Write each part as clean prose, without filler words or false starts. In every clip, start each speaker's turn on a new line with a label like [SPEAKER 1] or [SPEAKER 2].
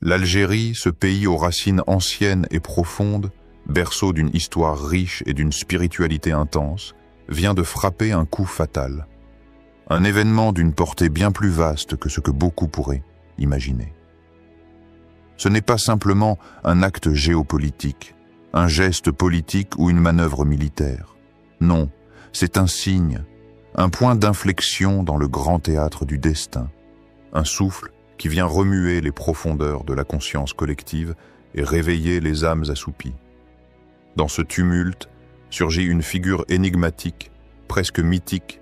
[SPEAKER 1] L'Algérie, ce pays aux racines anciennes et profondes, berceau d'une histoire riche et d'une spiritualité intense, vient de frapper un coup fatal. Un événement d'une portée bien plus vaste que ce que beaucoup pourraient imaginer. Ce n'est pas simplement un acte géopolitique, un geste politique ou une manœuvre militaire. Non, c'est un signe, un point d'inflexion dans le grand théâtre du destin, un souffle qui vient remuer les profondeurs de la conscience collective et réveiller les âmes assoupies. Dans ce tumulte surgit une figure énigmatique, presque mythique,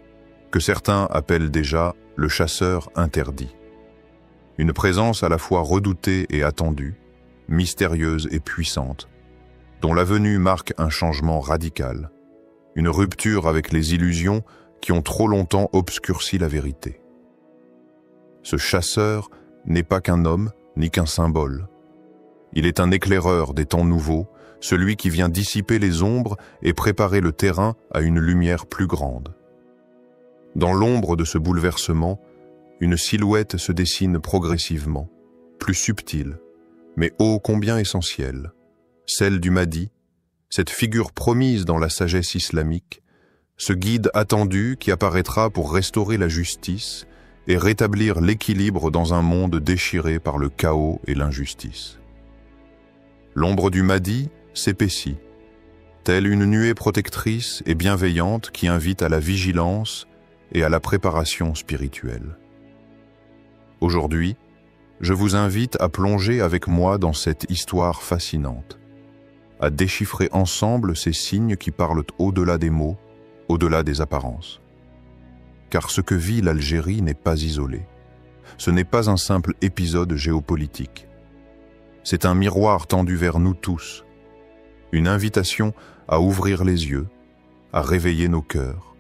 [SPEAKER 1] que certains appellent déjà le chasseur interdit. Une présence à la fois redoutée et attendue, mystérieuse et puissante, dont la venue marque un changement radical, une rupture avec les illusions qui ont trop longtemps obscurci la vérité. Ce chasseur n'est pas qu'un homme, ni qu'un symbole. Il est un éclaireur des temps nouveaux, celui qui vient dissiper les ombres et préparer le terrain à une lumière plus grande. Dans l'ombre de ce bouleversement, une silhouette se dessine progressivement, plus subtile, mais ô combien essentielle, celle du Mahdi, cette figure promise dans la sagesse islamique, ce guide attendu qui apparaîtra pour restaurer la justice et rétablir l'équilibre dans un monde déchiré par le chaos et l'injustice. L'ombre du Mahdi s'épaissit, telle une nuée protectrice et bienveillante qui invite à la vigilance et à la préparation spirituelle. Aujourd'hui, je vous invite à plonger avec moi dans cette histoire fascinante, à déchiffrer ensemble ces signes qui parlent au-delà des mots, au-delà des apparences. Car ce que vit l'Algérie n'est pas isolé. Ce n'est pas un simple épisode géopolitique. C'est un miroir tendu vers nous tous, une invitation à ouvrir les yeux, à réveiller nos cœurs,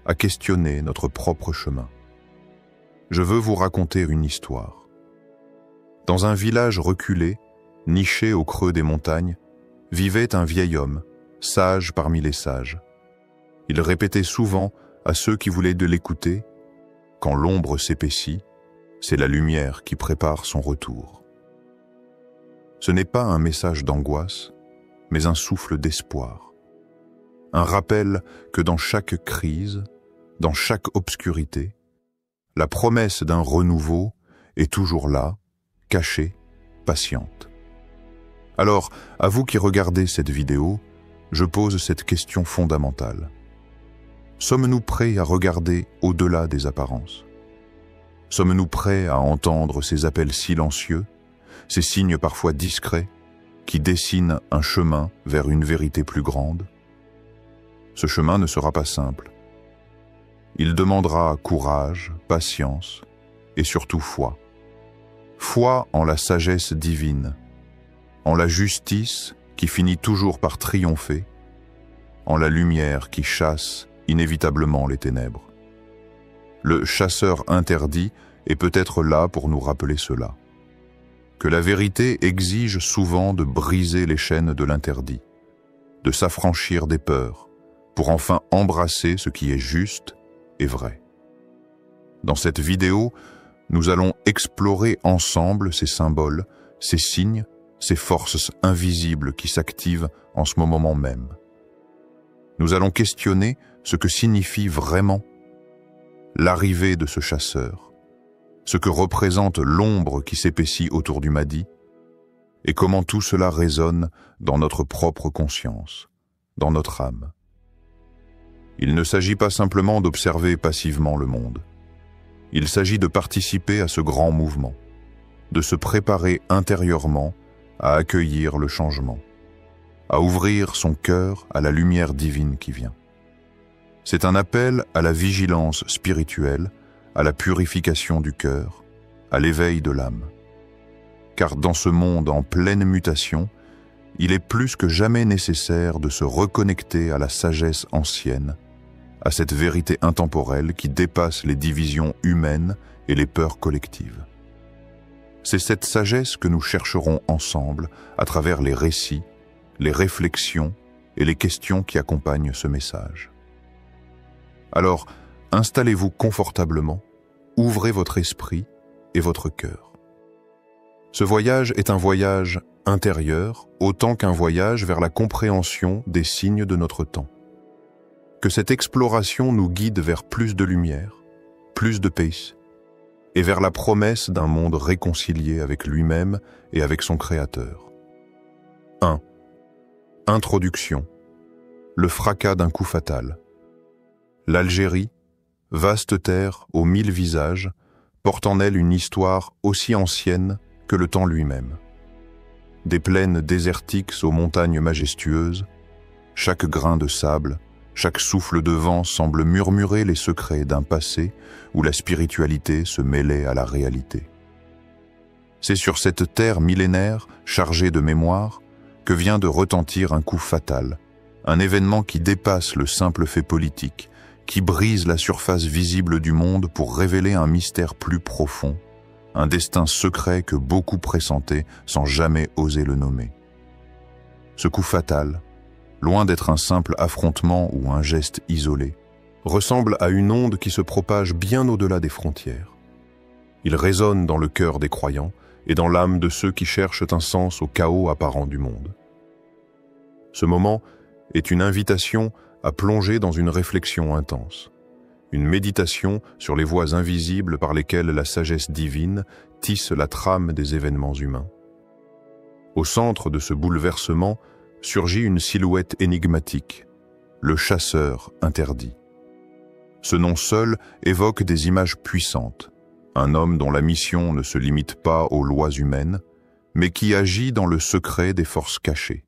[SPEAKER 1] à questionner notre propre chemin. Je veux vous raconter une histoire. Dans un village reculé, niché au creux des montagnes, vivait un vieil homme, sage parmi les sages. Il répétait souvent à ceux qui voulaient de l'écouter, quand l'ombre s'épaissit, c'est la lumière qui prépare son retour. Ce n'est pas un message d'angoisse, mais un souffle d'espoir. Un rappel que dans chaque crise, dans chaque obscurité, la promesse d'un renouveau est toujours là, cachée, patiente. Alors, à vous qui regardez cette vidéo, je pose cette question fondamentale. Sommes-nous prêts à regarder au-delà des apparences? Sommes-nous prêts à entendre ces appels silencieux, ces signes parfois discrets, qui dessinent un chemin vers une vérité plus grande? Ce chemin ne sera pas simple. Il demandera courage, patience et surtout foi. Foi en la sagesse divine, en la justice qui finit toujours par triompher, en la lumière qui chasse inévitablement les ténèbres. Le chasseur interdit est peut-être là pour nous rappeler cela. Que la vérité exige souvent de briser les chaînes de l'interdit, de s'affranchir des peurs, pour enfin embrasser ce qui est juste et vrai. Dans cette vidéo, nous allons explorer ensemble ces symboles, ces signes, ces forces invisibles qui s'activent en ce moment même. Nous allons questionner ce que signifie vraiment l'arrivée de ce chasseur, ce que représente l'ombre qui s'épaissit autour du Mahdi, et comment tout cela résonne dans notre propre conscience, dans notre âme. Il ne s'agit pas simplement d'observer passivement le monde. Il s'agit de participer à ce grand mouvement, de se préparer intérieurement à accueillir le changement, à ouvrir son cœur à la lumière divine qui vient. C'est un appel à la vigilance spirituelle, à la purification du cœur, à l'éveil de l'âme. Car dans ce monde en pleine mutation, il est plus que jamais nécessaire de se reconnecter à la sagesse ancienne, à cette vérité intemporelle qui dépasse les divisions humaines et les peurs collectives. C'est cette sagesse que nous chercherons ensemble à travers les récits, les réflexions et les questions qui accompagnent ce message. Alors, installez-vous confortablement, ouvrez votre esprit et votre cœur. Ce voyage est un voyage intérieur autant qu'un voyage vers la compréhension des signes de notre temps. Que cette exploration nous guide vers plus de lumière, plus de paix, et vers la promesse d'un monde réconcilié avec lui-même et avec son Créateur. 1. Introduction. Le fracas d'un coup fatal. L'Algérie, vaste terre aux 1000 visages, porte en elle une histoire aussi ancienne que le temps lui-même. Des plaines désertiques aux montagnes majestueuses, chaque grain de sable, chaque souffle de vent semble murmurer les secrets d'un passé où la spiritualité se mêlait à la réalité. C'est sur cette terre millénaire, chargée de mémoire, que vient de retentir un coup fatal, un événement qui dépasse le simple fait politique, qui brise la surface visible du monde pour révéler un mystère plus profond, un destin secret que beaucoup pressentaient sans jamais oser le nommer. Ce coup fatal, loin d'être un simple affrontement ou un geste isolé, ressemble à une onde qui se propage bien au-delà des frontières. Il résonne dans le cœur des croyants et dans l'âme de ceux qui cherchent un sens au chaos apparent du monde. Ce moment est une invitation à plonger dans une réflexion intense, une méditation sur les voies invisibles par lesquelles la sagesse divine tisse la trame des événements humains. Au centre de ce bouleversement surgit une silhouette énigmatique, le chasseur interdit. Ce nom seul évoque des images puissantes, un homme dont la mission ne se limite pas aux lois humaines, mais qui agit dans le secret des forces cachées.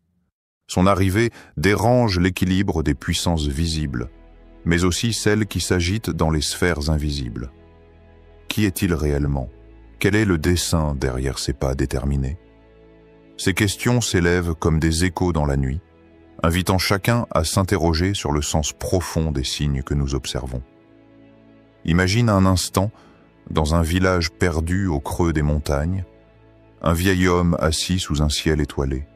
[SPEAKER 1] Son arrivée dérange l'équilibre des puissances visibles, mais aussi celles qui s'agitent dans les sphères invisibles. Qui est-il réellement? Quel est le dessein derrière ces pas déterminés? Ces questions s'élèvent comme des échos dans la nuit, invitant chacun à s'interroger sur le sens profond des signes que nous observons. Imagine un instant, dans un village perdu au creux des montagnes, un vieil homme assis sous un ciel étoilé.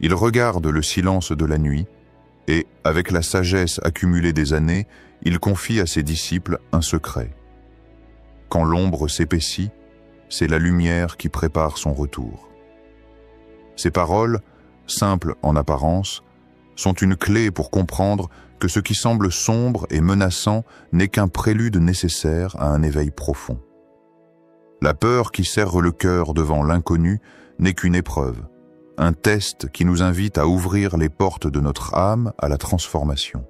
[SPEAKER 1] Il regarde le silence de la nuit et, avec la sagesse accumulée des années, il confie à ses disciples un secret. Quand l'ombre s'épaissit, c'est la lumière qui prépare son retour. Ces paroles, simples en apparence, sont une clé pour comprendre que ce qui semble sombre et menaçant n'est qu'un prélude nécessaire à un éveil profond. La peur qui serre le cœur devant l'inconnu n'est qu'une épreuve, un test qui nous invite à ouvrir les portes de notre âme à la transformation.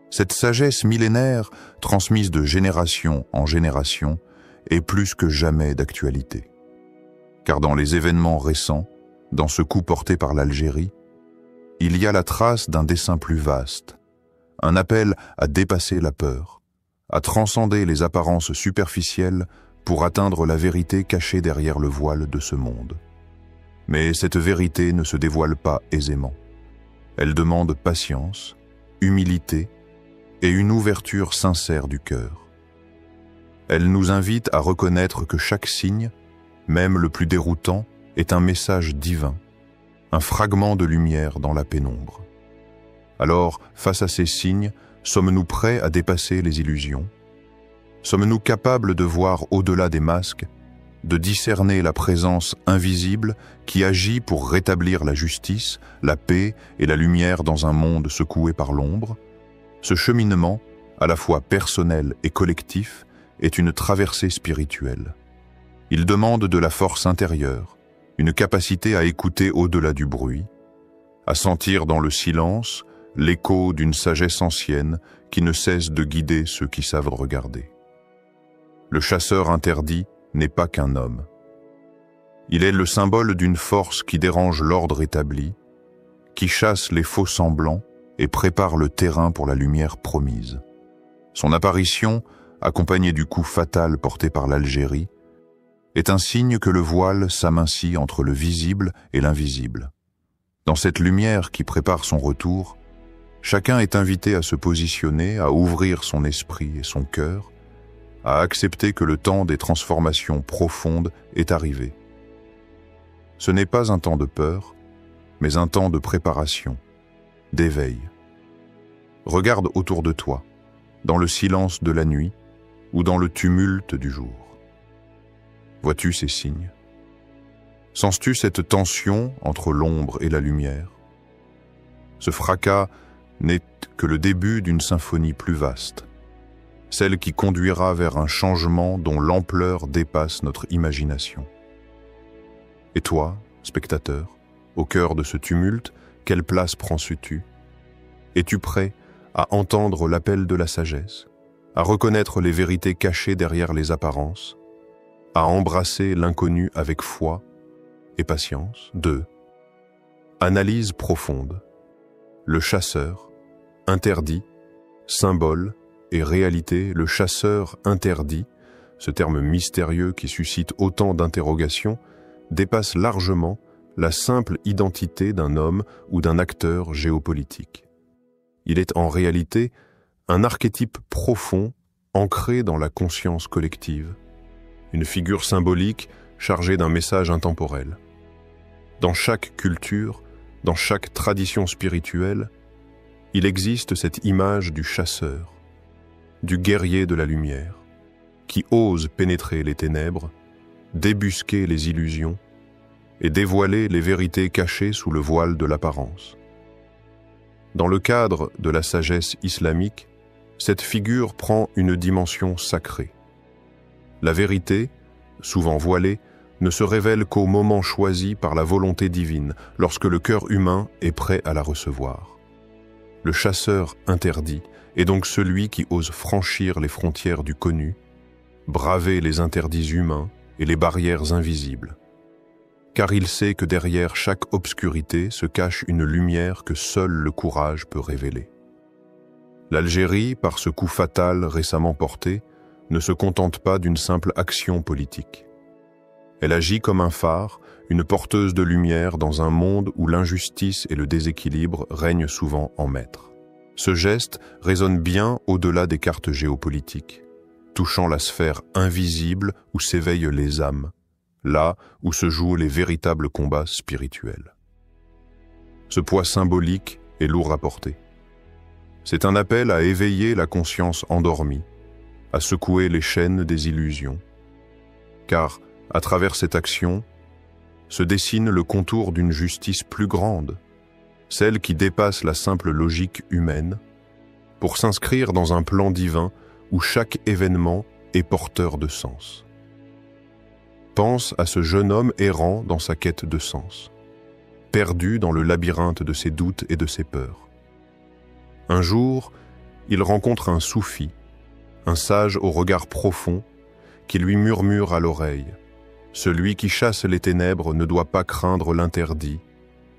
[SPEAKER 1] Cette sagesse millénaire, transmise de génération en génération, est plus que jamais d'actualité. Car dans les événements récents, dans ce coup porté par l'Algérie, il y a la trace d'un dessein plus vaste, un appel à dépasser la peur, à transcender les apparences superficielles pour atteindre la vérité cachée derrière le voile de ce monde. Mais cette vérité ne se dévoile pas aisément. Elle demande patience, humilité et une ouverture sincère du cœur. Elle nous invite à reconnaître que chaque signe, même le plus déroutant, est un message divin, un fragment de lumière dans la pénombre. Alors, face à ces signes, sommes-nous prêts à dépasser les illusions? Sommes-nous capables de voir au-delà des masques, de discerner la présence invisible qui agit pour rétablir la justice, la paix et la lumière dans un monde secoué par l'ombre? Ce cheminement, à la fois personnel et collectif, est une traversée spirituelle. Il demande de la force intérieure, une capacité à écouter au-delà du bruit, à sentir dans le silence l'écho d'une sagesse ancienne qui ne cesse de guider ceux qui savent regarder. Le chasseur interdit n'est pas qu'un homme. Il est le symbole d'une force qui dérange l'ordre établi, qui chasse les faux semblants et prépare le terrain pour la lumière promise. Son apparition, accompagnée du coup fatal porté par l'Algérie, est un signe que le voile s'amincit entre le visible et l'invisible. Dans cette lumière qui prépare son retour, chacun est invité à se positionner, à ouvrir son esprit et son cœur, à accepter que le temps des transformations profondes est arrivé. Ce n'est pas un temps de peur, mais un temps de préparation, d'éveil. Regarde autour de toi, dans le silence de la nuit ou dans le tumulte du jour. Vois-tu ces signes? Sens-tu cette tension entre l'ombre et la lumière? Ce fracas n'est que le début d'une symphonie plus vaste, celle qui conduira vers un changement dont l'ampleur dépasse notre imagination. Et toi, spectateur, au cœur de ce tumulte, quelle place prends-tu? Es-tu prêt à entendre l'appel de la sagesse, à reconnaître les vérités cachées derrière les apparences, à embrasser l'inconnu avec foi et patience? 2. Analyse profonde. Le chasseur, interdit, symbole et réalité. Le chasseur interdit, ce terme mystérieux qui suscite autant d'interrogations, dépasse largement la simple identité d'un homme ou d'un acteur géopolitique. Il est en réalité un archétype profond ancré dans la conscience collective, une figure symbolique chargée d'un message intemporel. Dans chaque culture, dans chaque tradition spirituelle, il existe cette image du chasseur, du guerrier de la lumière, qui ose pénétrer les ténèbres, débusquer les illusions et dévoiler les vérités cachées sous le voile de l'apparence. Dans le cadre de la sagesse islamique, cette figure prend une dimension sacrée. La vérité, souvent voilée, ne se révèle qu'au moment choisi par la volonté divine, lorsque le cœur humain est prêt à la recevoir. Le chasseur interdit est donc celui qui ose franchir les frontières du connu, braver les interdits humains et les barrières invisibles. Car il sait que derrière chaque obscurité se cache une lumière que seul le courage peut révéler. L'Algérie, par ce coup fatal récemment porté, ne se contente pas d'une simple action politique. Elle agit comme un phare, une porteuse de lumière dans un monde où l'injustice et le déséquilibre règnent souvent en maître. Ce geste résonne bien au-delà des cartes géopolitiques, touchant la sphère invisible où s'éveillent les âmes, là où se jouent les véritables combats spirituels. Ce poids symbolique est lourd à porter. C'est un appel à éveiller la conscience endormie, à secouer les chaînes des illusions. Car, à travers cette action, se dessine le contour d'une justice plus grande, celle qui dépasse la simple logique humaine, pour s'inscrire dans un plan divin où chaque événement est porteur de sens. Pense à ce jeune homme errant dans sa quête de sens, perdu dans le labyrinthe de ses doutes et de ses peurs. Un jour, il rencontre un soufi, un sage au regard profond, qui lui murmure à l'oreille: « Celui qui chasse les ténèbres ne doit pas craindre l'interdit,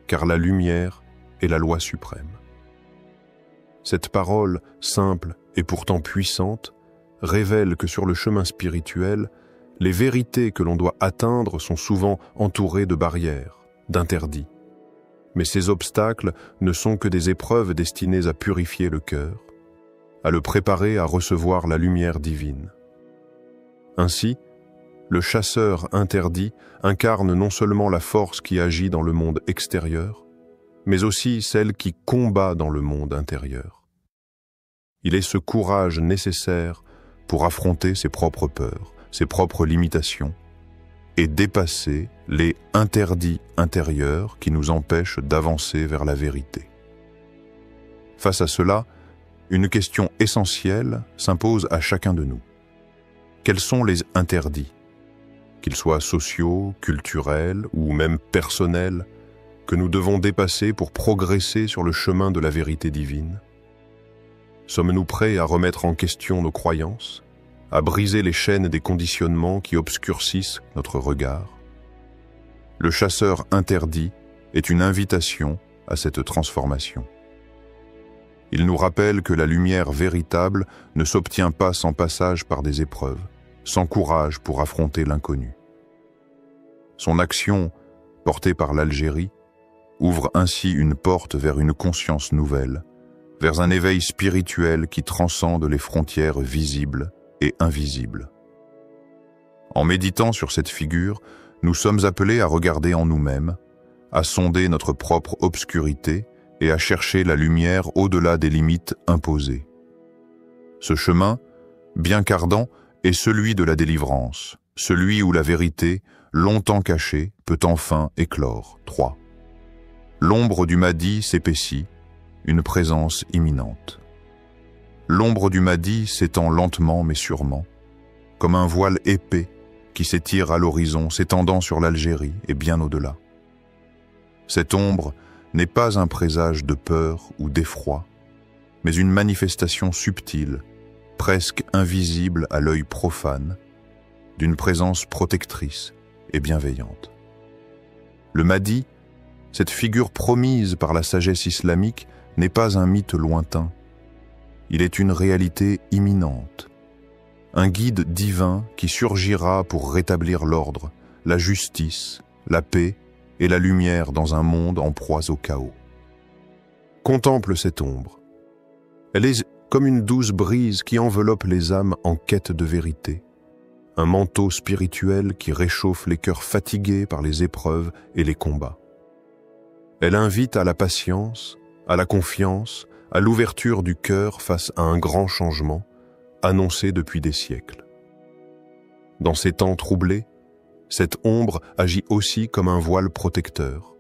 [SPEAKER 1] car la lumière est la loi suprême. » Cette parole, simple et pourtant puissante, révèle que sur le chemin spirituel, les vérités que l'on doit atteindre sont souvent entourées de barrières, d'interdits. Mais ces obstacles ne sont que des épreuves destinées à purifier le cœur, à le préparer à recevoir la lumière divine. Ainsi, le chasseur interdit incarne non seulement la force qui agit dans le monde extérieur, mais aussi celle qui combat dans le monde intérieur. Il est ce courage nécessaire pour affronter ses propres peurs, ses propres limitations, et dépasser les interdits intérieurs qui nous empêchent d'avancer vers la vérité. Face à cela, une question essentielle s'impose à chacun de nous. Quels sont les interdits, qu'ils soient sociaux, culturels ou même personnels, que nous devons dépasser pour progresser sur le chemin de la vérité divine? Sommes-nous prêts à remettre en question nos croyances, à briser les chaînes des conditionnements qui obscurcissent notre regard? Le chasseur interdit est une invitation à cette transformation. Il nous rappelle que la lumière véritable ne s'obtient pas sans passage par des épreuves, sans courage pour affronter l'inconnu. Son action, portée par l'Algérie, ouvre ainsi une porte vers une conscience nouvelle, vers un éveil spirituel qui transcende les frontières visibles et invisibles. En méditant sur cette figure, nous sommes appelés à regarder en nous-mêmes, à sonder notre propre obscurité et à chercher la lumière au-delà des limites imposées. Ce chemin, bien qu'ardent, est celui de la délivrance, celui où la vérité, longtemps caché, peut enfin éclore. 3. L'ombre du Mahdi s'épaissit, une présence imminente. L'ombre du Mahdi s'étend lentement mais sûrement, comme un voile épais qui s'étire à l'horizon, s'étendant sur l'Algérie et bien au-delà. Cette ombre n'est pas un présage de peur ou d'effroi, mais une manifestation subtile, presque invisible à l'œil profane, d'une présence protectrice et bienveillante. Le Mahdi, cette figure promise par la sagesse islamique, n'est pas un mythe lointain. Il est une réalité imminente, un guide divin qui surgira pour rétablir l'ordre, la justice, la paix et la lumière dans un monde en proie au chaos. Contemple cette ombre. Elle est comme une douce brise qui enveloppe les âmes en quête de vérité, un manteau spirituel qui réchauffe les cœurs fatigués par les épreuves et les combats. Elle invite à la patience, à la confiance, à l'ouverture du cœur face à un grand changement, annoncé depuis des siècles. Dans ces temps troublés, cette ombre agit aussi comme un voile protecteur,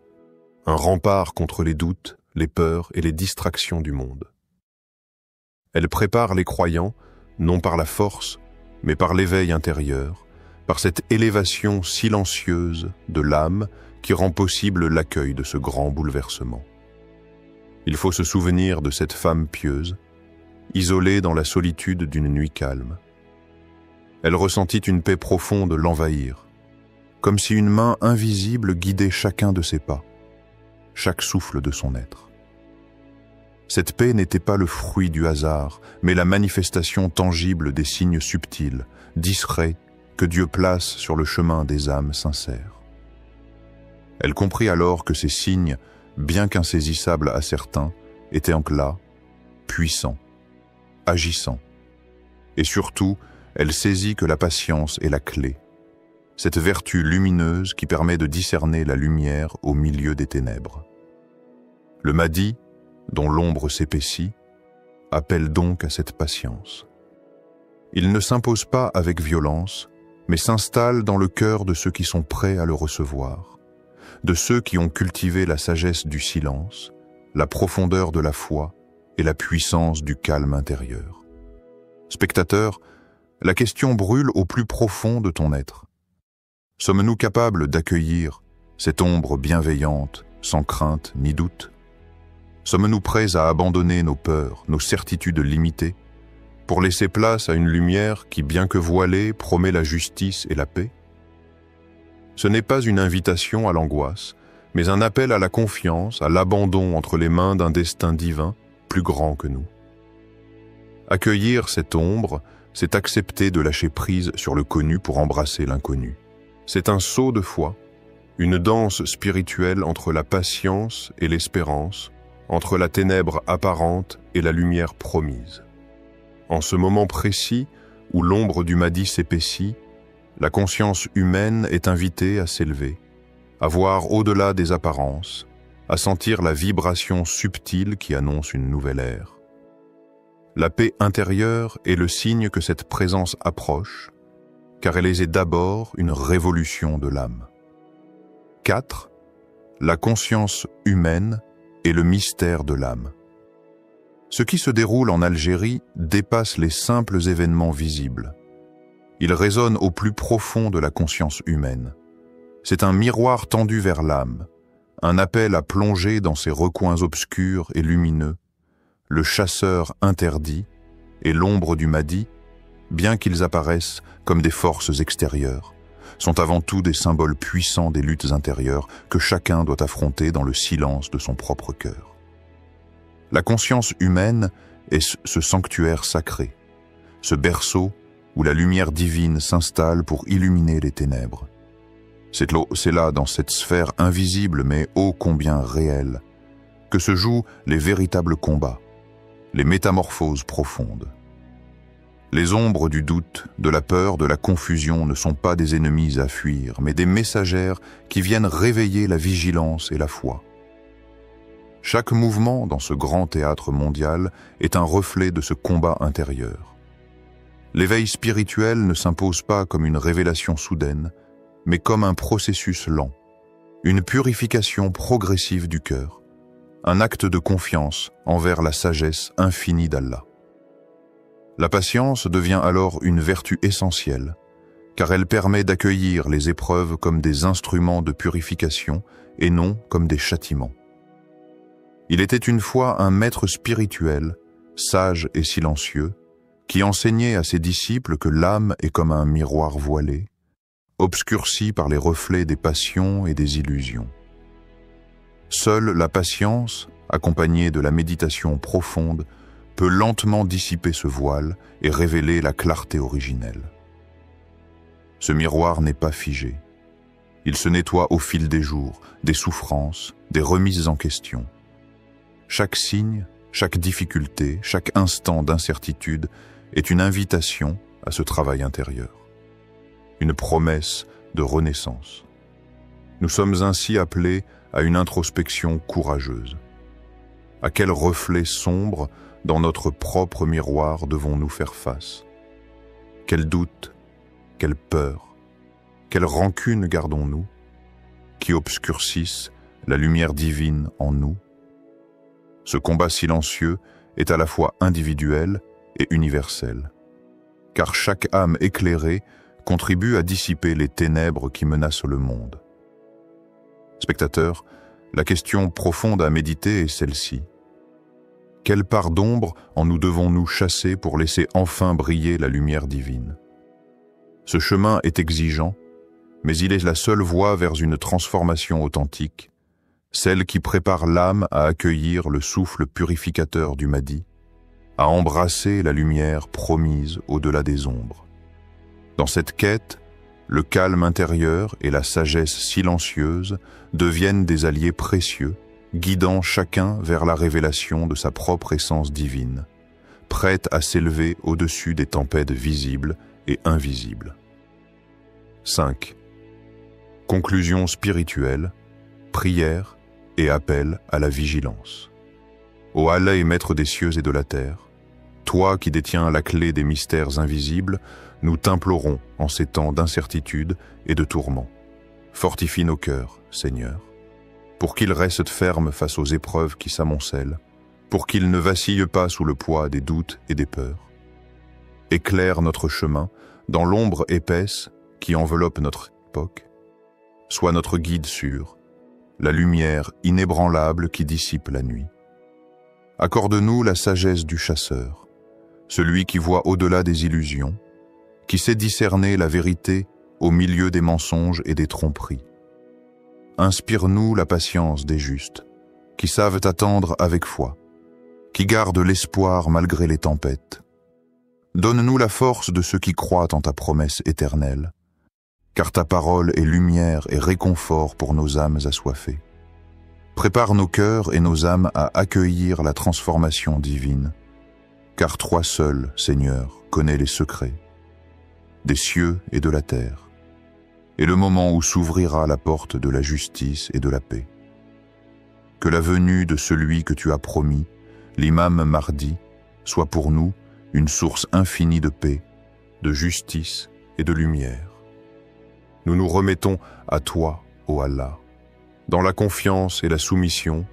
[SPEAKER 1] un rempart contre les doutes, les peurs et les distractions du monde. Elle prépare les croyants, non par la force, mais par l'éveil intérieur, par cette élévation silencieuse de l'âme qui rend possible l'accueil de ce grand bouleversement. Il faut se souvenir de cette femme pieuse, isolée dans la solitude d'une nuit calme. Elle ressentit une paix profonde l'envahir, comme si une main invisible guidait chacun de ses pas, chaque souffle de son être. Cette paix n'était pas le fruit du hasard, mais la manifestation tangible des signes subtils, discrets, que Dieu place sur le chemin des âmes sincères. Elle comprit alors que ces signes, bien qu'insaisissables à certains, étaient là, puissants, agissants. Et surtout, elle saisit que la patience est la clé, cette vertu lumineuse qui permet de discerner la lumière au milieu des ténèbres. Le Mahdi, dont l'ombre s'épaissit, appelle donc à cette patience. Il ne s'impose pas avec violence, mais s'installe dans le cœur de ceux qui sont prêts à le recevoir, de ceux qui ont cultivé la sagesse du silence, la profondeur de la foi et la puissance du calme intérieur. Spectateur, la question brûle au plus profond de ton être. Sommes-nous capables d'accueillir cette ombre bienveillante, sans crainte ni doute? Sommes-nous prêts à abandonner nos peurs, nos certitudes limitées, pour laisser place à une lumière qui, bien que voilée, promet la justice et la paix? Ce n'est pas une invitation à l'angoisse, mais un appel à la confiance, à l'abandon entre les mains d'un destin divin plus grand que nous. Accueillir cette ombre, c'est accepter de lâcher prise sur le connu pour embrasser l'inconnu. C'est un saut de foi, une danse spirituelle entre la patience et l'espérance, entre la ténèbre apparente et la lumière promise. En ce moment précis où l'ombre du Mahdi s'épaissit, la conscience humaine est invitée à s'élever, à voir au-delà des apparences, à sentir la vibration subtile qui annonce une nouvelle ère. La paix intérieure est le signe que cette présence approche, car elle est d'abord une révolution de l'âme. 4. La conscience humaine et le mystère de l'âme. Ce qui se déroule en Algérie dépasse les simples événements visibles. Il résonne au plus profond de la conscience humaine. C'est un miroir tendu vers l'âme, un appel à plonger dans ses recoins obscurs et lumineux, le chasseur interdit et l'ombre du Mahdi, bien qu'ils apparaissent comme des forces extérieures, sont avant tout des symboles puissants des luttes intérieures que chacun doit affronter dans le silence de son propre cœur. La conscience humaine est ce sanctuaire sacré, ce berceau où la lumière divine s'installe pour illuminer les ténèbres. C'est là, dans cette sphère invisible mais ô combien réelle, que se jouent les véritables combats, les métamorphoses profondes. Les ombres du doute, de la peur, de la confusion ne sont pas des ennemis à fuir, mais des messagères qui viennent réveiller la vigilance et la foi. Chaque mouvement dans ce grand théâtre mondial est un reflet de ce combat intérieur. L'éveil spirituel ne s'impose pas comme une révélation soudaine, mais comme un processus lent, une purification progressive du cœur, un acte de confiance envers la sagesse infinie d'Allah. La patience devient alors une vertu essentielle, car elle permet d'accueillir les épreuves comme des instruments de purification et non comme des châtiments. Il était une fois un maître spirituel, sage et silencieux, qui enseignait à ses disciples que l'âme est comme un miroir voilé, obscurci par les reflets des passions et des illusions. Seule la patience, accompagnée de la méditation profonde, peut lentement dissiper ce voile et révéler la clarté originelle. Ce miroir n'est pas figé. Il se nettoie au fil des jours, des souffrances, des remises en question. Chaque signe, chaque difficulté, chaque instant d'incertitude est une invitation à ce travail intérieur, une promesse de renaissance. Nous sommes ainsi appelés à une introspection courageuse. À quel reflet sombre dans notre propre miroir devons-nous faire face? Quel doute, quelle peur, quelle rancune gardons-nous, qui obscurcissent la lumière divine en nous? Ce combat silencieux est à la fois individuel et universel, car chaque âme éclairée contribue à dissiper les ténèbres qui menacent le monde. Spectateurs, la question profonde à méditer est celle-ci. Quelle part d'ombre en nous devons-nous chasser pour laisser enfin briller la lumière divine? Ce chemin est exigeant, mais il est la seule voie vers une transformation authentique, celle qui prépare l'âme à accueillir le souffle purificateur du Mahdi, à embrasser la lumière promise au-delà des ombres. Dans cette quête, le calme intérieur et la sagesse silencieuse deviennent des alliés précieux, guidant chacun vers la révélation de sa propre essence divine, prête à s'élever au-dessus des tempêtes visibles et invisibles. 5. Conclusion spirituelle, prière et appel à la vigilance. Ô Allah et maître des cieux et de la terre, toi qui détiens la clé des mystères invisibles, nous t'implorons en ces temps d'incertitude et de tourments. Fortifie nos cœurs, Seigneur, pour qu'ils restent fermes face aux épreuves qui s'amoncellent, pour qu'ils ne vacillent pas sous le poids des doutes et des peurs. Éclaire notre chemin dans l'ombre épaisse qui enveloppe notre époque. Sois notre guide sûr, la lumière inébranlable qui dissipe la nuit. Accorde-nous la sagesse du chasseur, celui qui voit au-delà des illusions, qui sait discerner la vérité au milieu des mensonges et des tromperies. Inspire-nous la patience des justes, qui savent attendre avec foi, qui gardent l'espoir malgré les tempêtes. Donne-nous la force de ceux qui croient en ta promesse éternelle, car ta parole est lumière et réconfort pour nos âmes assoiffées. Prépare nos cœurs et nos âmes à accueillir la transformation divine, car toi seul, Seigneur, connais les secrets des cieux et de la terre, et le moment où s'ouvrira la porte de la justice et de la paix. Que la venue de celui que tu as promis, l'imam Mahdi, soit pour nous une source infinie de paix, de justice et de lumière. Nous nous remettons à toi, ô Allah. Dans la confiance et la soumission,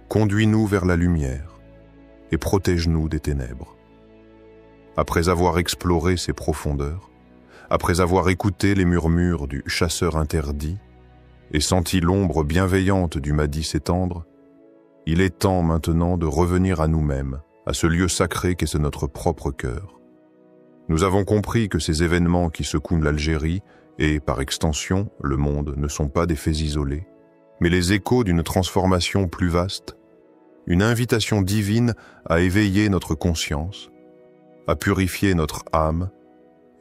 [SPEAKER 1] conduis-nous vers la lumière et protège-nous des ténèbres. Après avoir exploré ces profondeurs, après avoir écouté les murmures du chasseur interdit et senti l'ombre bienveillante du Mahdi s'étendre, il est temps maintenant de revenir à nous-mêmes, à ce lieu sacré qu'est notre propre cœur. Nous avons compris que ces événements qui secouent l'Algérie et, par extension, le monde ne sont pas des faits isolés, mais les échos d'une transformation plus vaste, une invitation divine à éveiller notre conscience, à purifier notre âme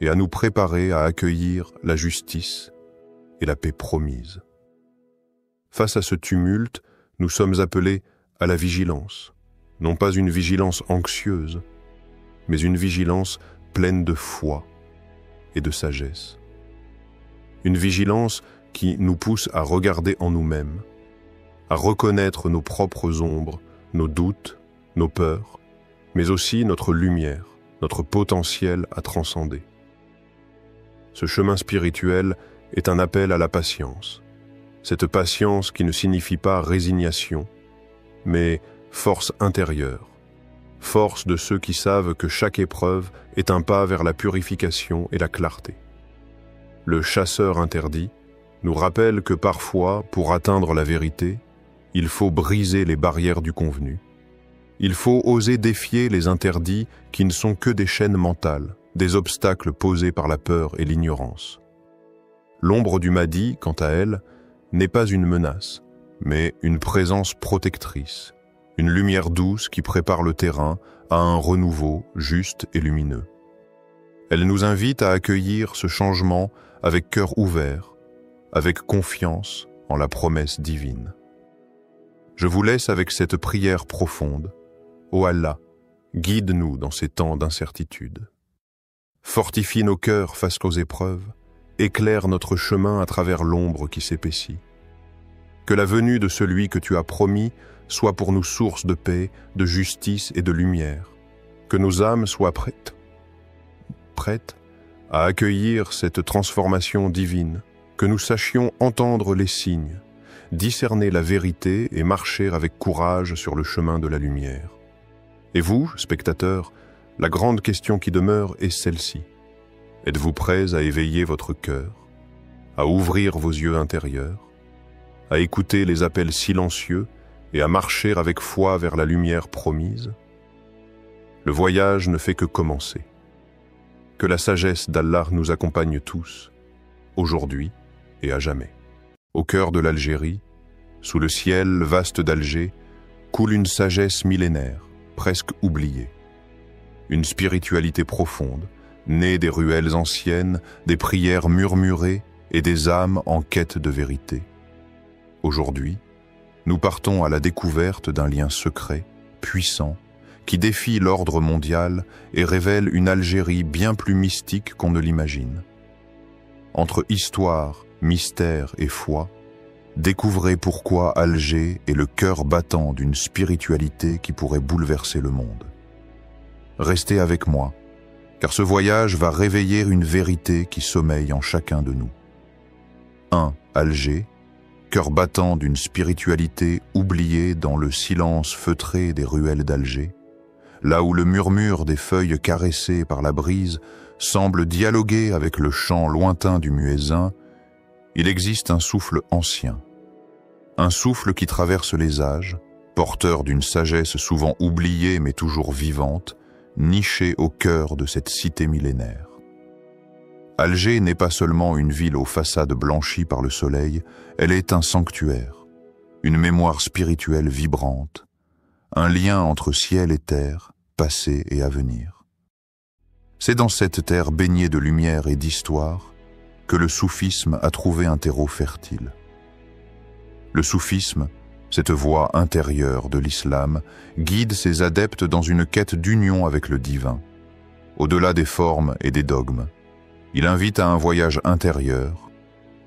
[SPEAKER 1] et à nous préparer à accueillir la justice et la paix promise. Face à ce tumulte, nous sommes appelés à la vigilance, non pas une vigilance anxieuse, mais une vigilance pleine de foi et de sagesse. Une vigilance qui nous pousse à regarder en nous-mêmes, à reconnaître nos propres ombres, nos doutes, nos peurs, mais aussi notre lumière, notre potentiel à transcender. Ce chemin spirituel
[SPEAKER 2] est un appel à la patience. Cette patience qui ne signifie pas résignation, mais force intérieure, force de ceux qui savent que chaque épreuve est un pas vers la purification et la clarté. Le chasseur interdit nous rappelle que parfois, pour atteindre la vérité, il faut briser les barrières du convenu. Il faut oser défier les interdits qui ne sont que des chaînes mentales, des obstacles posés par la peur et l'ignorance. L'ombre du Mahdi, quant à elle, n'est pas une menace, mais une présence protectrice, une lumière douce qui prépare le terrain à un renouveau juste et lumineux. Elle nous invite à accueillir ce changement avec cœur ouvert, avec confiance en la promesse divine. Je vous laisse avec cette prière profonde. Ô Allah, guide-nous dans ces temps d'incertitude. Fortifie nos cœurs face aux épreuves, éclaire notre chemin à travers l'ombre qui s'épaissit. Que la venue de celui que tu as promis soit pour nous source de paix, de justice et de lumière. Que nos âmes soient prêtes à accueillir cette transformation divine, que nous sachions entendre les signes, discerner la vérité et marcher avec courage sur le chemin de la lumière. Et vous, spectateurs, la grande question qui demeure est celle-ci. Êtes-vous prêts à éveiller votre cœur, à ouvrir vos yeux intérieurs, à écouter les appels silencieux et à marcher avec foi vers la lumière promise? Le voyage ne fait que commencer. Que la sagesse d'Allah nous accompagne tous, aujourd'hui et à jamais. Au cœur de l'Algérie, sous le ciel vaste d'Alger, coule une sagesse millénaire, presque oubliée. Une spiritualité profonde, née des ruelles anciennes, des prières murmurées et des âmes en quête de vérité. Aujourd'hui, nous partons à la découverte d'un lien secret, puissant, qui défie l'ordre mondial et révèle une Algérie bien plus mystique qu'on ne l'imagine. Entre histoire, mystère et foi, découvrez pourquoi Alger est le cœur battant d'une spiritualité qui pourrait bouleverser le monde. Restez avec moi, car ce voyage va réveiller une vérité qui sommeille en chacun de nous. 1. Alger, cœur battant d'une spiritualité oubliée dans le silence feutré des ruelles d'Alger, là où le murmure des feuilles caressées par la brise semble dialoguer avec le chant lointain du muezzin, il existe un souffle ancien, un souffle qui traverse les âges, porteur d'une sagesse souvent oubliée mais toujours vivante, nichée au cœur de cette cité millénaire. Alger n'est pas seulement une ville aux façades blanchies par le soleil, elle est un sanctuaire, une mémoire spirituelle vibrante, un lien entre ciel et terre, passé et avenir. C'est dans cette terre baignée de lumière et d'histoire que le soufisme a trouvé un terreau fertile. Le soufisme, cette voie intérieure de l'islam, guide ses adeptes dans une quête d'union avec le divin. Au-delà des formes et des dogmes, il invite à un voyage intérieur,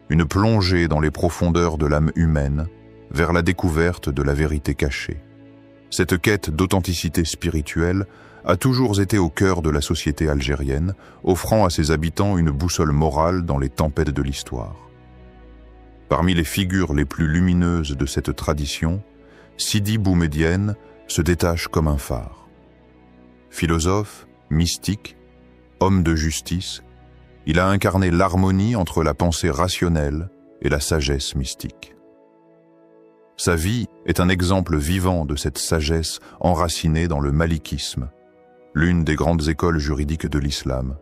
[SPEAKER 2] une plongée dans les profondeurs de l'âme humaine, vers la découverte de la vérité cachée. Cette quête d'authenticité spirituelle a toujours été au cœur de la société algérienne, offrant à ses habitants une boussole morale dans les tempêtes de l'histoire. Parmi les figures les plus lumineuses de cette tradition, Sidi Boumedienne se détache comme un phare. Philosophe, mystique, homme de justice, il a incarné l'harmonie entre la pensée rationnelle et la sagesse mystique. Sa vie est un exemple vivant de cette sagesse enracinée dans le malikisme, l'une des grandes écoles juridiques de l'islam,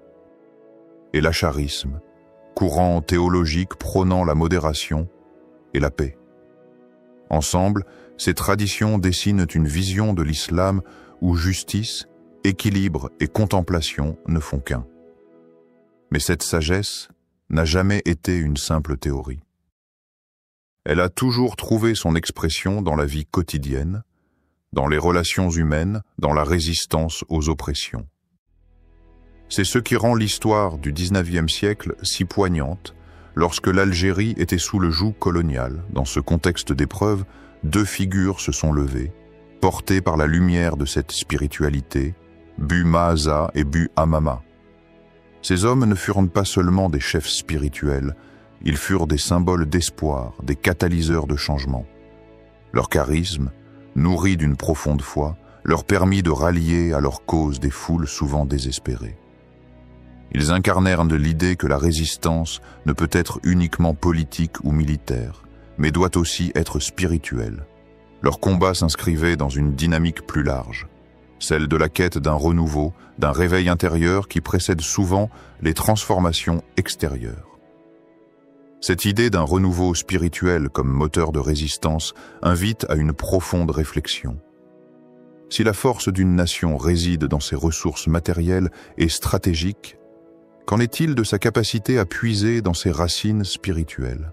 [SPEAKER 2] et l'acharisme, courant théologique prônant la modération et la paix. Ensemble, ces traditions dessinent une vision de l'islam où justice, équilibre et contemplation ne font qu'un. Mais cette sagesse n'a jamais été une simple théorie. Elle a toujours trouvé son expression dans la vie quotidienne, dans les relations humaines, dans la résistance aux oppressions. C'est ce qui rend l'histoire du XIXe siècle si poignante, lorsque l'Algérie était sous le joug colonial. Dans ce contexte d'épreuve, deux figures se sont levées, portées par la lumière de cette spiritualité, Bu Maasa et Bu Amama. Ces hommes ne furent pas seulement des chefs spirituels,
[SPEAKER 1] ils furent des symboles d'espoir, des catalyseurs de changement. Leur charisme, nourri d'une profonde foi, leur permit de rallier à leur cause des foules souvent désespérées. Ils incarnèrent l'idée que la résistance ne peut être uniquement politique ou militaire, mais doit aussi être spirituelle. Leur combat s'inscrivait dans une dynamique plus large, celle de la quête d'un renouveau, d'un réveil intérieur qui précède souvent les transformations extérieures. Cette idée d'un renouveau spirituel comme moteur de résistance invite à une profonde réflexion. Si la force d'une nation réside dans ses ressources matérielles et stratégiques, qu'en est-il de sa capacité à puiser dans ses racines spirituelles?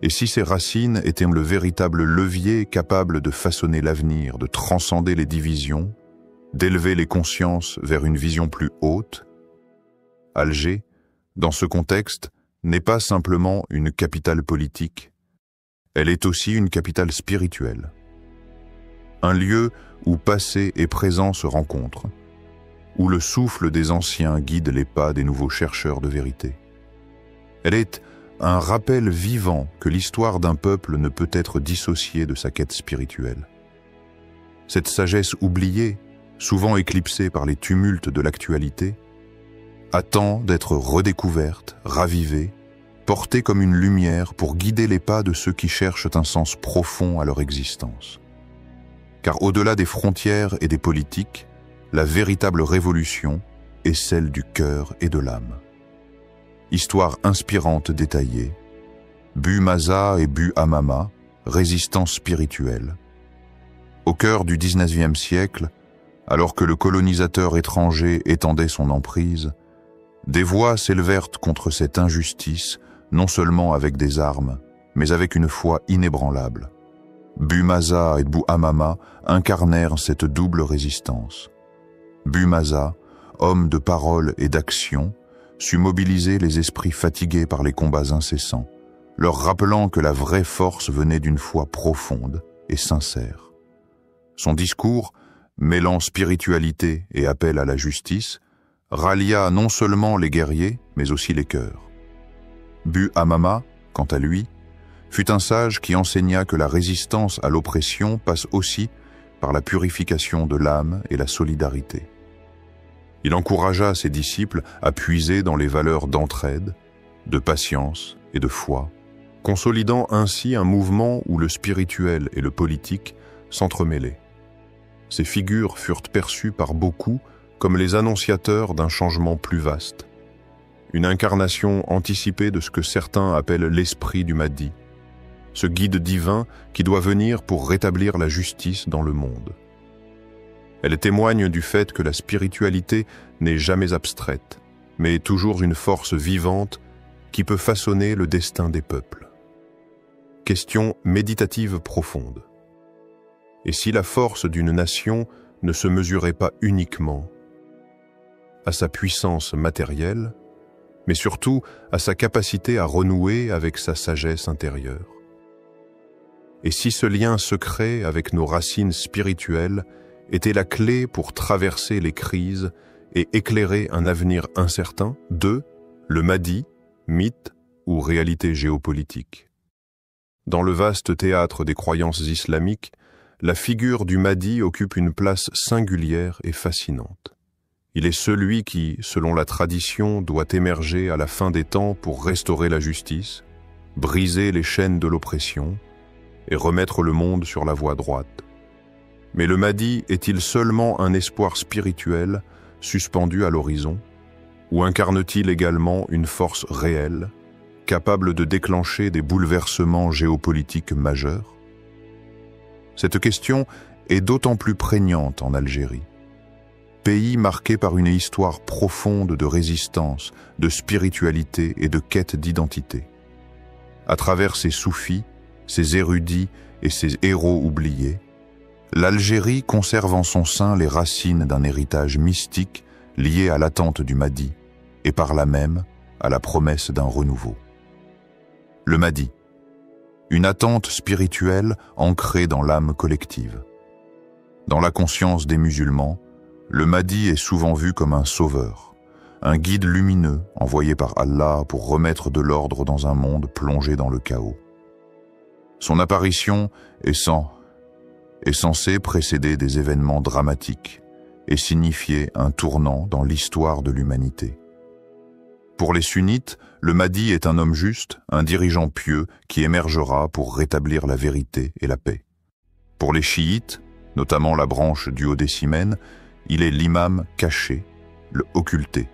[SPEAKER 1] Et si ces racines étaient le véritable levier capable de façonner l'avenir, de transcender les divisions, d'élever les consciences vers une vision plus haute? Alger, dans ce contexte, n'est pas simplement une capitale politique, elle est aussi une capitale spirituelle. Un lieu où passé et présent se rencontrent, où le souffle des anciens guide les pas des nouveaux chercheurs de vérité. Elle est un rappel vivant que l'histoire d'un peuple ne peut être dissociée de sa quête spirituelle. Cette sagesse oubliée, souvent éclipsée par les tumultes de l'actualité, attend d'être redécouverte, ravivée, portée comme une lumière pour guider les pas de ceux qui cherchent un sens profond à leur existence. Car au-delà des frontières et des politiques, la véritable révolution est celle du cœur et de l'âme. Histoire inspirante détaillée, Bu Maza et Bu Amama, résistance spirituelle. Au cœur du XIXe siècle, alors que le colonisateur étranger étendait son emprise, des voix s'élevèrent contre cette injustice, non seulement avec des armes, mais avec une foi inébranlable. Bu Maza et Bu Amama incarnèrent cette double résistance. Bu Maza, homme de parole et d'action, sut mobiliser les esprits fatigués par les combats incessants, leur rappelant que la vraie force venait d'une foi profonde et sincère. Son discours, mêlant spiritualité et appel à la justice, rallia non seulement les guerriers, mais aussi les cœurs. Bu Amama, quant à lui, fut un sage qui enseigna que la résistance à l'oppression passe aussi par la purification de l'âme et la solidarité. Il encouragea ses disciples à puiser dans les valeurs d'entraide, de patience et de foi, consolidant ainsi un mouvement où le spirituel et le politique s'entremêlaient. Ces figures furent perçues par beaucoup comme les annonciateurs d'un changement plus vaste, une incarnation anticipée de ce que certains appellent l'esprit du Mahdi, ce guide divin qui doit venir pour rétablir la justice dans le monde. Elle témoigne du fait que la spiritualité n'est jamais abstraite, mais toujours une force vivante qui peut façonner le destin des peuples. Question méditative profonde. Et si la force d'une nation ne se mesurait pas uniquement à sa puissance matérielle, mais surtout à sa capacité à renouer avec sa sagesse intérieure? Et si ce lien secret avec nos racines spirituelles était la clé pour traverser les crises et éclairer un avenir incertain de le Mahdi, mythe ou réalité géopolitique? Dans le vaste théâtre des croyances islamiques, la figure du Mahdi occupe une place singulière et fascinante. Il est celui qui, selon la tradition, doit émerger à la fin des temps pour restaurer la justice, briser les chaînes de l'oppression et remettre le monde sur la voie droite. Mais le Mahdi est-il seulement un espoir spirituel suspendu à l'horizon, ou incarne-t-il également une force réelle, capable de déclencher des bouleversements géopolitiques majeurs? Cette question est d'autant plus prégnante en Algérie, pays marqué par une histoire profonde de résistance, de spiritualité et de quête d'identité. À travers ses soufis, ses érudits et ses héros oubliés, l'Algérie conserve en son sein les racines d'un héritage mystique lié à l'attente du Mahdi et par là même à la promesse d'un renouveau. Le Mahdi, une attente spirituelle ancrée dans l'âme collective. Dans la conscience des musulmans, le Mahdi est souvent vu comme un sauveur, un guide lumineux envoyé par Allah pour remettre de l'ordre dans un monde plongé dans le chaos. Son apparition est censée précéder des événements dramatiques et signifier un tournant dans l'histoire de l'humanité. Pour les sunnites, le Mahdi est un homme juste, un dirigeant pieux qui émergera pour rétablir la vérité et la paix. Pour les chiites, notamment la branche duodécimaine, il est l'imam caché, le occulté,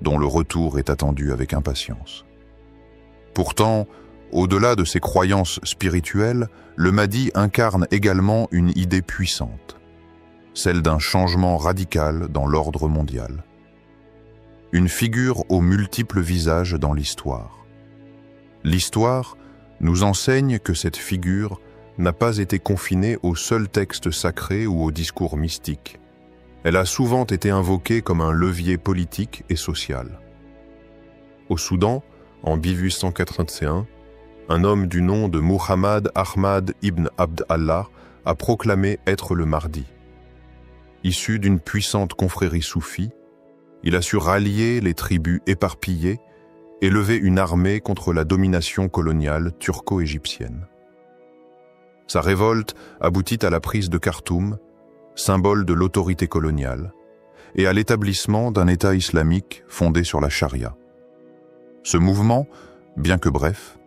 [SPEAKER 1] dont le retour est attendu avec impatience. Pourtant, au-delà de ses croyances spirituelles, le Mahdi incarne également une idée puissante, celle d'un changement radical dans l'ordre mondial. Une figure aux multiples visages dans l'histoire. L'histoire nous enseigne que cette figure n'a pas été confinée aux seuls textes sacrés ou aux discours mystiques. Elle a souvent été invoquée comme un levier politique et social. Au Soudan, en 1881, un homme du nom de Muhammad Ahmad ibn Abd Allah a proclamé être le Mahdi. Issu d'une puissante confrérie soufie, il a su rallier les tribus éparpillées et lever une armée contre la domination coloniale turco-égyptienne. Sa révolte aboutit à la prise de Khartoum, symbole de l'autorité coloniale, et à l'établissement d'un État islamique fondé sur la charia. Ce mouvement, bien que bref,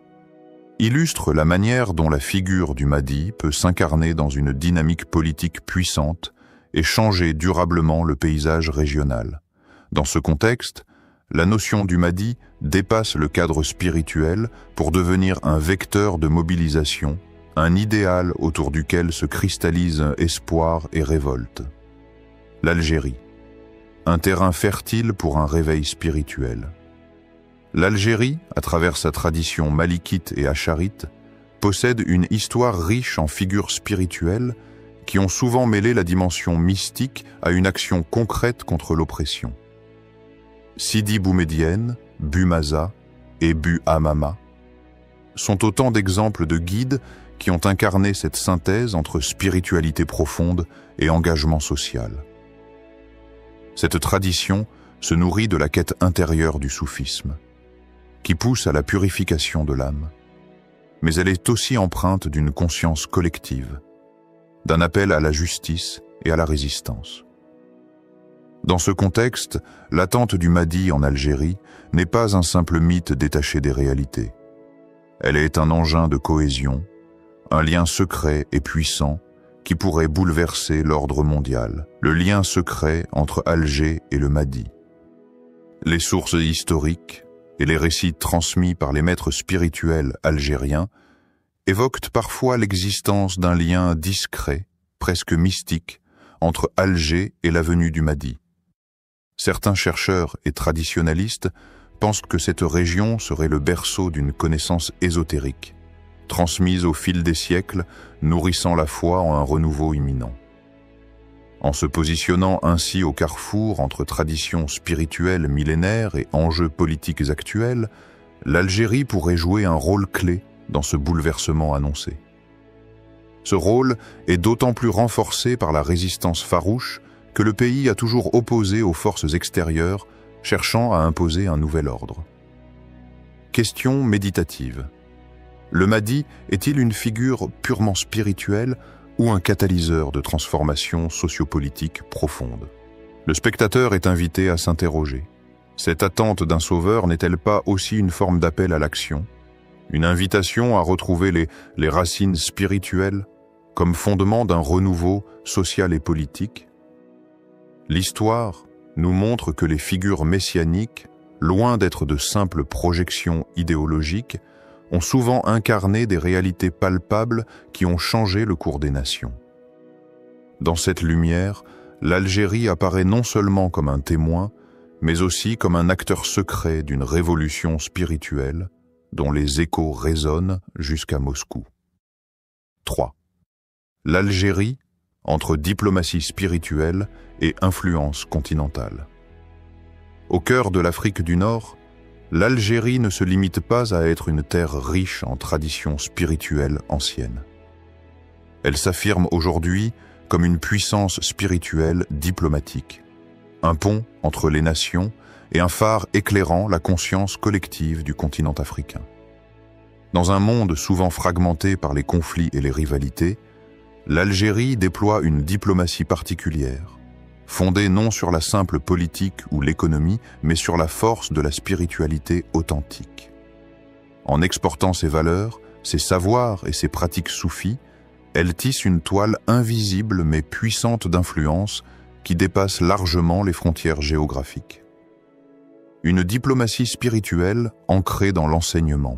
[SPEAKER 1] illustre la manière dont la figure du Mahdi peut s'incarner dans une dynamique politique puissante et changer durablement le paysage régional. Dans ce contexte, la notion du Mahdi dépasse le cadre spirituel pour devenir un vecteur de mobilisation, un idéal autour duquel se cristallisent espoir et révolte. L'Algérie, un terrain fertile pour un réveil spirituel. L'Algérie, à travers sa tradition malikite et acharite, possède une histoire riche en figures spirituelles qui ont souvent mêlé la dimension mystique à une action concrète contre l'oppression. Sidi Boumedienne, Bu Maza et Bu Amama sont autant d'exemples de guides qui ont incarné cette synthèse entre spiritualité profonde et engagement social. Cette tradition se nourrit de la quête intérieure du soufisme, qui pousse à la purification de l'âme, mais elle est aussi empreinte d'une conscience collective, d'un appel à la justice et à la résistance. Dans ce contexte, l'attente du Mahdi en Algérie n'est pas un simple mythe détaché des réalités. Elle est un engin de cohésion, un lien secret et puissant qui pourrait bouleverser l'ordre mondial, le lien secret entre Alger et le Mahdi. Les sources historiques et les récits transmis par les maîtres spirituels algériens évoquent parfois l'existence d'un lien discret, presque mystique, entre Alger et la venue du Mahdi. Certains chercheurs et traditionalistes pensent que cette région serait le berceau d'une connaissance ésotérique, transmise au fil des siècles, nourrissant la foi en un renouveau imminent. En se positionnant ainsi au carrefour entre traditions spirituelles millénaires et enjeux politiques actuels, l'Algérie pourrait jouer un rôle clé dans ce bouleversement annoncé. Ce rôle est d'autant plus renforcé par la résistance farouche que le pays a toujours opposé aux forces extérieures cherchant à imposer un nouvel ordre. Question méditative. Le Mahdi est-il une figure purement spirituelle ou un catalyseur de transformation sociopolitique profonde? Le spectateur est invité à s'interroger. Cette attente d'un sauveur n'est-elle pas aussi une forme d'appel à l'action? Une invitation à retrouver les racines spirituelles comme fondement d'un renouveau social et politique? L'histoire nous montre que les figures messianiques, loin d'être de simples projections idéologiques, ont souvent incarné des réalités palpables qui ont changé le cours des nations. Dans cette lumière, l'Algérie apparaît non seulement comme un témoin, mais aussi comme un acteur secret d'une révolution spirituelle dont les échos résonnent jusqu'à Moscou. 3. L'Algérie entre diplomatie spirituelle et influence continentale. Au cœur de l'Afrique du Nord, l'Algérie ne se limite pas à être une terre riche en traditions spirituelles anciennes. Elle s'affirme aujourd'hui comme une puissance spirituelle diplomatique, un pont entre les nations et un phare éclairant la conscience collective du continent africain. Dans un monde souvent fragmenté par les conflits et les rivalités, l'Algérie déploie une diplomatie particulière, fondée non sur la simple politique ou l'économie, mais sur la force de la spiritualité authentique. En exportant ses valeurs, ses savoirs et ses pratiques soufis, elle tisse une toile invisible mais puissante d'influence qui dépasse largement les frontières géographiques. Une diplomatie spirituelle ancrée dans l'enseignement.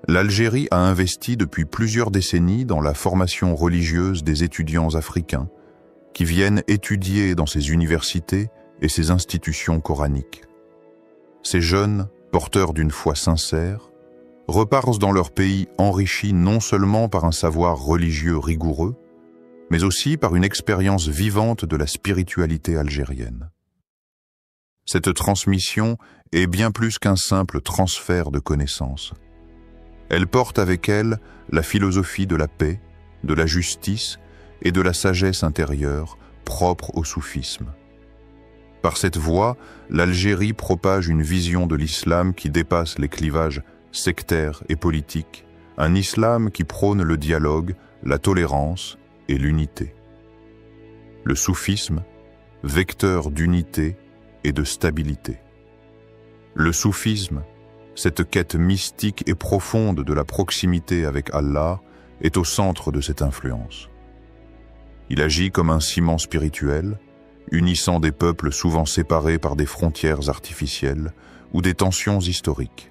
[SPEAKER 1] L'Algérie a investi depuis plusieurs décennies dans la formation religieuse des étudiants africains qui viennent étudier dans ses universités et ses institutions coraniques. Ces jeunes, porteurs d'une foi sincère, repartent dans leur pays enrichis non seulement par un savoir religieux rigoureux, mais aussi par une expérience vivante de la spiritualité algérienne. Cette transmission est bien plus qu'un simple transfert de connaissances. Elle porte avec elle la philosophie de la paix, de la justice et de la sagesse intérieure propre au soufisme. Par cette voie, l'Algérie propage une vision de l'islam qui dépasse les clivages sectaires et politiques, un islam qui prône le dialogue, la tolérance et l'unité. Le soufisme, vecteur d'unité et de stabilité. Le soufisme, cette quête mystique et profonde de la proximité avec Allah, est au centre de cette influence. Il agit comme un ciment spirituel, unissant des peuples souvent séparés par des frontières artificielles ou des tensions historiques.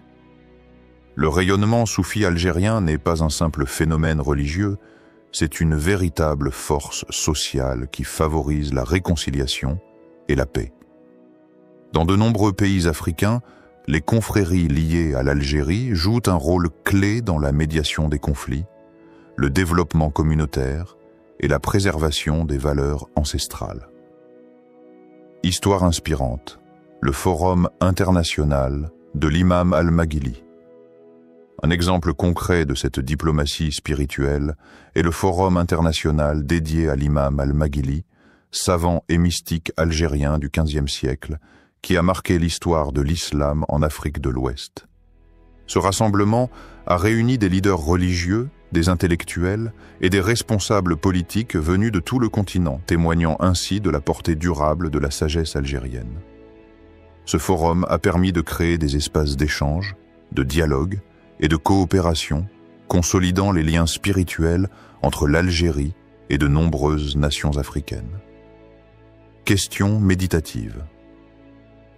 [SPEAKER 1] Le rayonnement soufi algérien n'est pas un simple phénomène religieux, c'est une véritable force sociale qui favorise la réconciliation et la paix. Dans de nombreux pays africains, les confréries liées à l'Algérie jouent un rôle clé dans la médiation des conflits, le développement communautaire et la préservation des valeurs ancestrales. Histoire inspirante, le Forum international de l'imam al-Maghili. Un exemple concret de cette diplomatie spirituelle est le Forum international dédié à l'imam al-Maghili, savant et mystique algérien du XVe siècle, qui a marqué l'histoire de l'islam en Afrique de l'Ouest. Ce rassemblement a réuni des leaders religieux, des intellectuels et des responsables politiques venus de tout le continent, témoignant ainsi de la portée durable de la sagesse algérienne. Ce forum a permis de créer des espaces d'échange, de dialogue et de coopération, consolidant les liens spirituels entre l'Algérie et de nombreuses nations africaines. Question méditative.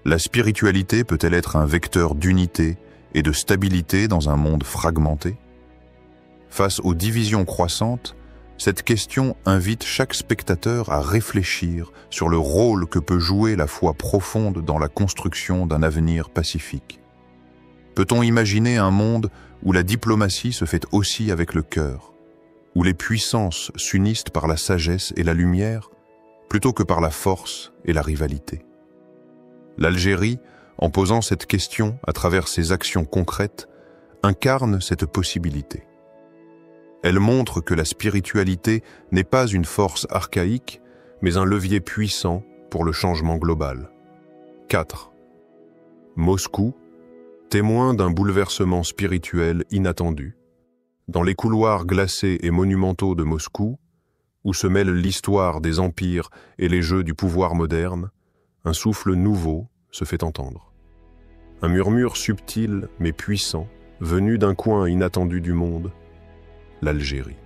[SPEAKER 1] La spiritualité peut-elle être un vecteur d'unité et de stabilité dans un monde fragmenté? Face aux divisions croissantes, cette question invite chaque spectateur à réfléchir sur le rôle que peut jouer la foi profonde dans la construction d'un avenir pacifique. Peut-on imaginer un monde où la diplomatie se fait aussi avec le cœur, où les puissances s'unissent par la sagesse et la lumière, plutôt que par la force et la rivalité? L'Algérie, en posant cette question à travers ses actions concrètes, incarne cette possibilité. Elle montre que la spiritualité n'est pas une force archaïque, mais un levier puissant pour le changement global. 4. Moscou, témoin d'un bouleversement spirituel inattendu. Dans les couloirs glacés et monumentaux de Moscou, où se mêlent l'histoire des empires et les jeux du pouvoir moderne, un souffle nouveau se fait entendre. Un murmure subtil mais puissant, venu d'un coin inattendu du monde, l'Algérie.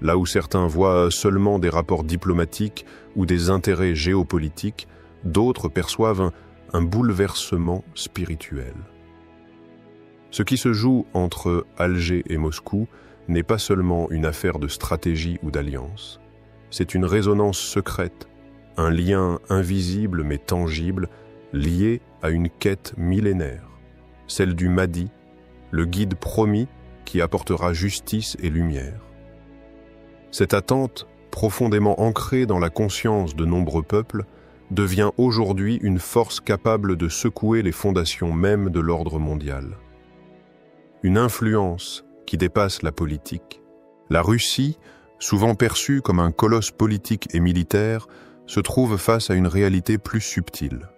[SPEAKER 1] Là où certains voient seulement des rapports diplomatiques ou des intérêts géopolitiques, d'autres perçoivent un bouleversement spirituel. Ce qui se joue entre Alger et Moscou n'est pas seulement une affaire de stratégie ou d'alliance, c'est une résonance secrète, un lien invisible mais tangible, lié à une quête millénaire, celle du Mahdi, le guide promis qui apportera justice et lumière. Cette attente, profondément ancrée dans la conscience de nombreux peuples, devient aujourd'hui une force capable de secouer les fondations mêmes de l'ordre mondial. Une influence qui dépasse la politique. La Russie, souvent perçue comme un colosse politique et militaire, se trouve face à une réalité plus subtile.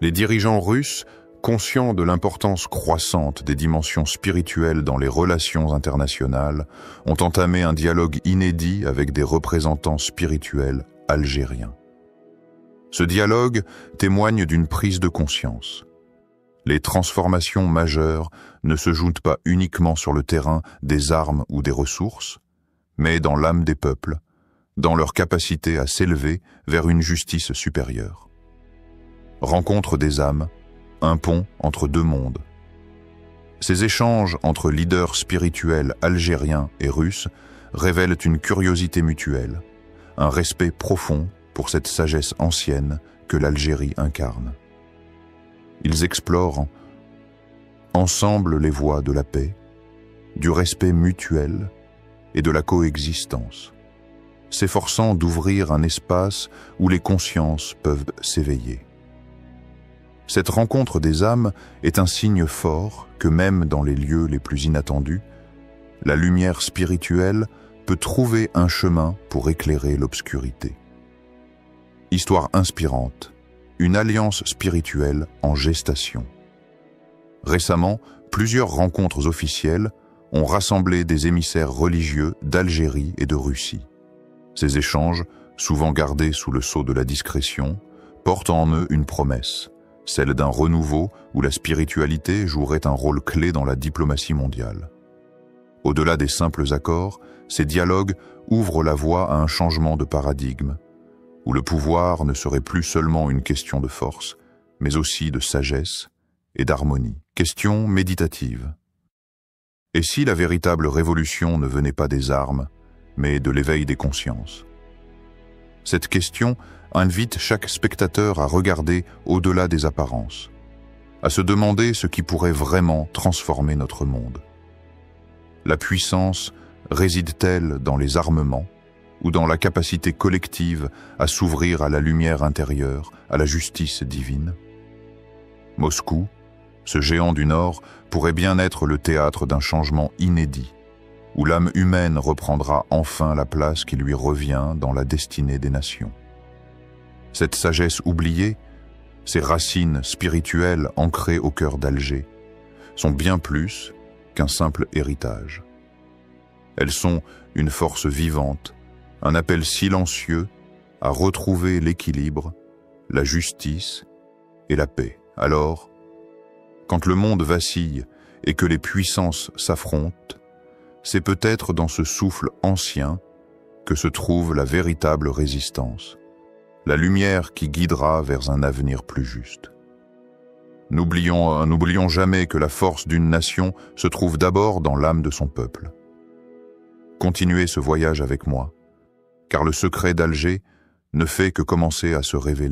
[SPEAKER 1] Les dirigeants russes, conscients de l'importance croissante des dimensions spirituelles dans les relations internationales, ont entamé un dialogue inédit avec des représentants spirituels algériens. Ce dialogue témoigne d'une prise de conscience. Les transformations majeures ne se jouent pas uniquement sur le terrain des armes ou des ressources, mais dans l'âme des peuples, dans leur capacité à s'élever vers une justice supérieure. Rencontre des âmes, un pont entre deux mondes. Ces échanges entre leaders spirituels algériens et russes révèlent une curiosité mutuelle, un respect profond pour cette sagesse ancienne que l'Algérie incarne. Ils explorent ensemble les voies de la paix, du respect mutuel et de la coexistence, s'efforçant d'ouvrir un espace où les consciences peuvent s'éveiller. Cette rencontre des âmes est un signe fort que même dans les lieux les plus inattendus, la lumière spirituelle peut trouver un chemin pour éclairer l'obscurité. Histoire inspirante, une alliance spirituelle en gestation. Récemment, plusieurs rencontres officielles ont rassemblé des émissaires religieux d'Algérie et de Russie. Ces échanges, souvent gardés sous le sceau de la discrétion, portent en eux une promesse, celle d'un renouveau où la spiritualité jouerait un rôle clé dans la diplomatie mondiale. Au-delà des simples accords, ces dialogues ouvrent la voie à un changement de paradigme, où le pouvoir ne serait plus seulement une question de force, mais aussi de sagesse et d'harmonie. Question méditative. Et si la véritable révolution ne venait pas des armes, mais de l'éveil des consciences? Cette question invite chaque spectateur à regarder au-delà des apparences, à se demander ce qui pourrait vraiment transformer notre monde. La puissance réside-t-elle dans les armements ou dans la capacité collective à s'ouvrir à la lumière intérieure, à la justice divine? Moscou, ce géant du Nord, pourrait bien être le théâtre d'un changement inédit, où l'âme humaine reprendra enfin la place qui lui revient dans la destinée des nations. Cette sagesse oubliée, ces racines spirituelles ancrées au cœur d'Alger, sont bien plus qu'un simple héritage. Elles sont une force vivante, un appel silencieux à retrouver l'équilibre, la justice et la paix. Alors, quand le monde vacille et que les puissances s'affrontent, c'est peut-être dans ce souffle ancien que se trouve la véritable résistance, la lumière qui guidera vers un avenir plus juste. N'oublions jamais que la force d'une nation se trouve d'abord dans l'âme de son peuple. Continuez ce voyage avec moi, car le secret d'Alger ne fait que commencer à se révéler.